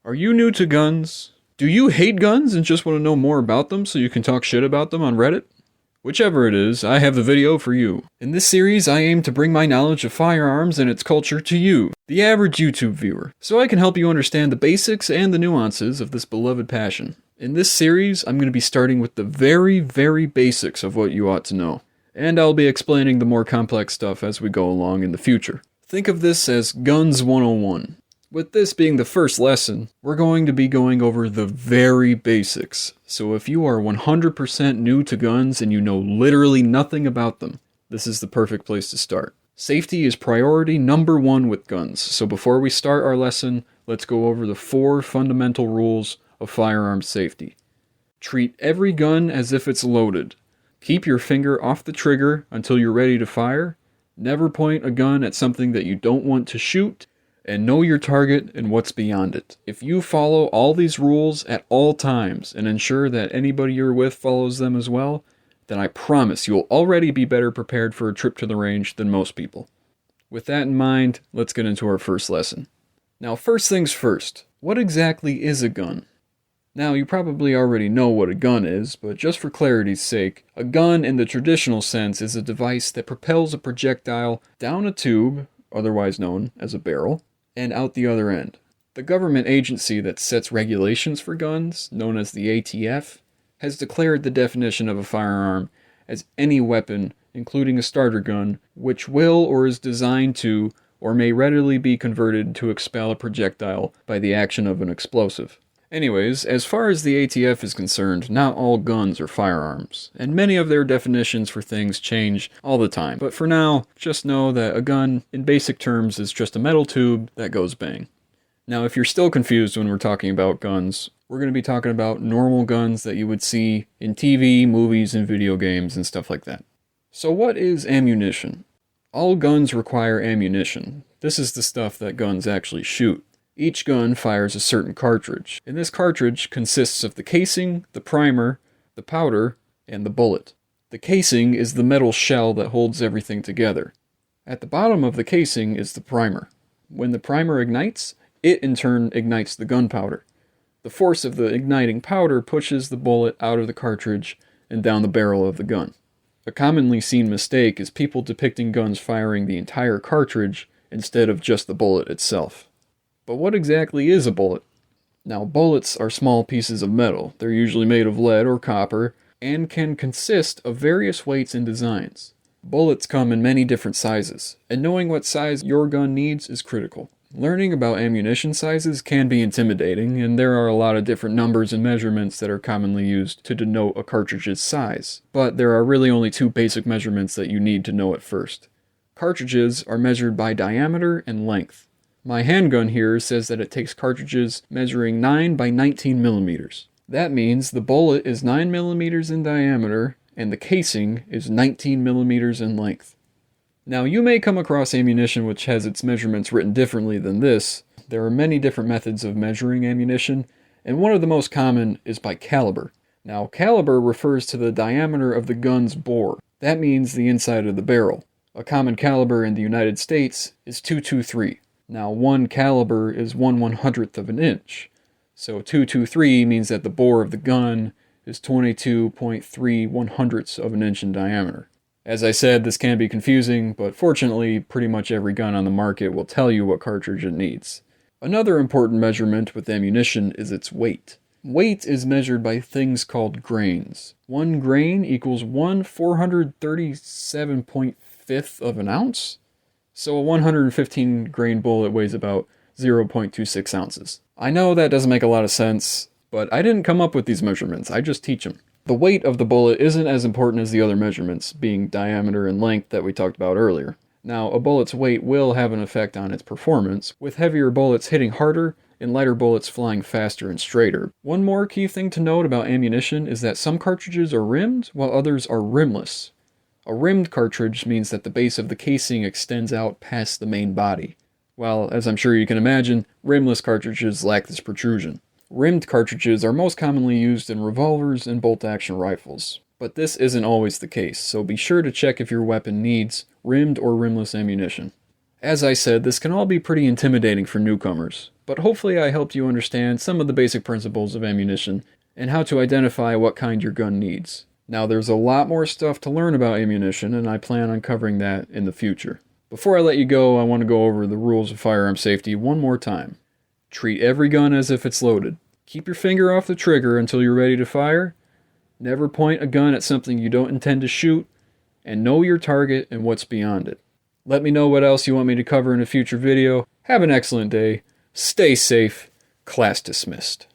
Are you new to guns? Do you hate guns and just want to know more about them so you can talk shit about them on Reddit? Whichever it is, I have the video for you. In this series, I aim to bring my knowledge of firearms and its culture to you, the average YouTube viewer, so I can help you understand the basics and the nuances of this beloved passion. In this series, I'm going to be starting with the very basics of what you ought to know, and I'll be explaining the more complex stuff as we go along in the future. Think of this as Guns 101. With this being the first lesson, we're going to be going over the very basics. So if you are 100% new to guns and you know literally nothing about them, this is the perfect place to start. Safety is priority number one with guns. So before we start our lesson, let's go over the 4 fundamental rules of firearm safety. Treat every gun as if it's loaded. Keep your finger off the trigger until you're ready to fire. Never point a gun at something that you don't want to shoot. And know your target and what's beyond it. If you follow all these rules at all times and ensure that anybody you're with follows them as well, then I promise you'll already be better prepared for a trip to the range than most people. With that in mind, let's get into our first lesson. Now, first things first, what exactly is a gun? Now, you probably already know what a gun is, but just for clarity's sake, a gun in the traditional sense is a device that propels a projectile down a tube, otherwise known as a barrel, and out the other end. The government agency that sets regulations for guns, known as the ATF, has declared the definition of a firearm as any weapon, including a starter gun, which will or is designed to or may readily be converted to expel a projectile by the action of an explosive. Anyways, as far as the ATF is concerned, not all guns are firearms, and many of their definitions for things change all the time. But for now, just know that a gun, in basic terms, is just a metal tube that goes bang. Now, if you're still confused when we're talking about guns, we're going to be talking about normal guns that you would see in TV, movies, and video games and stuff like that. So what is ammunition? All guns require ammunition. This is the stuff that guns actually shoot. Each gun fires a certain cartridge, and this cartridge consists of the casing, the primer, the powder, and the bullet. The casing is the metal shell that holds everything together. At the bottom of the casing is the primer. When the primer ignites, it in turn ignites the gunpowder. The force of the igniting powder pushes the bullet out of the cartridge and down the barrel of the gun. A commonly seen mistake is people depicting guns firing the entire cartridge instead of just the bullet itself. But what exactly is a bullet? Now, bullets are small pieces of metal. They're usually made of lead or copper, and can consist of various weights and designs. Bullets come in many different sizes, and knowing what size your gun needs is critical. Learning about ammunition sizes can be intimidating, and there are a lot of different numbers and measurements that are commonly used to denote a cartridge's size. But there are really only 2 basic measurements that you need to know at first. Cartridges are measured by diameter and length. My handgun here says that it takes cartridges measuring 9 by 19 millimeters. That means the bullet is 9 millimeters in diameter and the casing is 19 millimeters in length. Now, you may come across ammunition which has its measurements written differently than this. There are many different methods of measuring ammunition, and one of the most common is by caliber. Now, caliber refers to the diameter of the gun's bore. That means the inside of the barrel. A common caliber in the United States is .223. Now, 1 caliber is 1/100th of an inch, so .223 means that the bore of the gun is 22.3 of an inch in diameter. As I said, this can be confusing, but fortunately, pretty much every gun on the market will tell you what cartridge it needs. Another important measurement with ammunition is its weight. Weight is measured by things called grains. 1 grain equals 1/437.5 of an ounce? So a 115 grain bullet weighs about 0.26 ounces. I know that doesn't make a lot of sense, but I didn't come up with these measurements, I just teach them. The weight of the bullet isn't as important as the other measurements, being diameter and length that we talked about earlier. Now, a bullet's weight will have an effect on its performance, with heavier bullets hitting harder and lighter bullets flying faster and straighter. One more key thing to note about ammunition is that some cartridges are rimmed, while others are rimless. A rimmed cartridge means that the base of the casing extends out past the main body, while, as I'm sure you can imagine, rimless cartridges lack this protrusion. Rimmed cartridges are most commonly used in revolvers and bolt-action rifles, but this isn't always the case, so be sure to check if your weapon needs rimmed or rimless ammunition. As I said, this can all be pretty intimidating for newcomers, but hopefully I helped you understand some of the basic principles of ammunition and how to identify what kind your gun needs. Now there's a lot more stuff to learn about ammunition, and I plan on covering that in the future. Before I let you go, I want to go over the rules of firearm safety one more time. Treat every gun as if it's loaded. Keep your finger off the trigger until you're ready to fire. Never point a gun at something you don't intend to shoot, and know your target and what's beyond it. Let me know what else you want me to cover in a future video. Have an excellent day. Stay safe. Class dismissed.